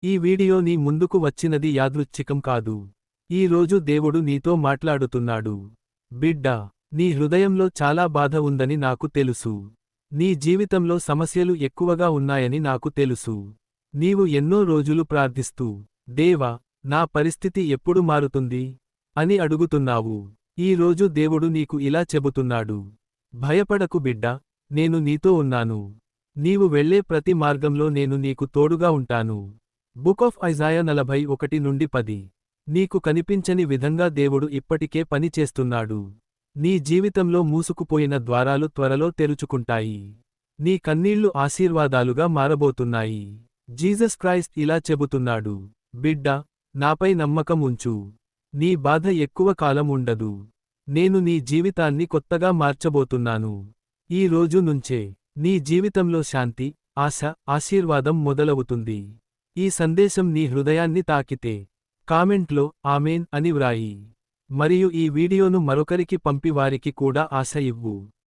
ఈ వీడియో నీ ముందుకు వచ్చినది యాదృచ్ఛికం కాదు. ఈ రోజు దేవుడు నీతో మాట్లాడుతున్నాడు. బిడ్డా, నీ హృదయంలో చాలా బాధ ఉందని నాకు తెలుసు. నీ జీవితంలో సమస్యలు ఎక్కువగా ఉన్నాయని నాకు తెలుసు. నీవు ఎన్నో రోజులు ప్రార్థిస్తూ, దేవా, నా పరిస్థితి ఎప్పుడు మారుతుంది అని అడుగుతున్నావు. ఈ రోజు దేవుడు నీకు ఇలా చెబుతున్నాడు. భయపడకు బిడ్డా, నేను నీతో ఉన్నాను. నీవు వెళ్ళే ప్రతి మార్గంలో నేను నీకు తోడుగా ఉంటాను. Book of Isaiah 41:10. నీకు కనిపించని విధంగా దేవుడు ఇప్పటికే పని చేస్తున్నాడు. నీ జీవితంలో మూసుకుపోయిన ద్వారాలు త్వరలో తెరుచుకుంటాయి. నీ కన్నీళ్లు ఆశీర్వాదాలుగా మారబోతున్నాయి. జీసస్ క్రైస్ట్ ఇలా చెబుతున్నాడు. బిడ్డా, నాపై నమ్మకం ఉంచు. నీ బాధ ఎక్కువ కాలం ఉండదు. నేను నీ జీవితాన్ని కొత్తగా మార్చబోతున్నాను. ఈ రోజు నుంచే నీ జీవితంలో శాంతి, ఆశ, ఆశీర్వాదం మొదలవుతుంది. ఈ సందేశం నీ హృదయాన్ని తాకితే కామెంట్లో ఆమేన్ అని వ్రాయి. మరియు ఈ వీడియోను మరొకరికి పంపి వారికి కూడా ఆశ ఇవ్వు.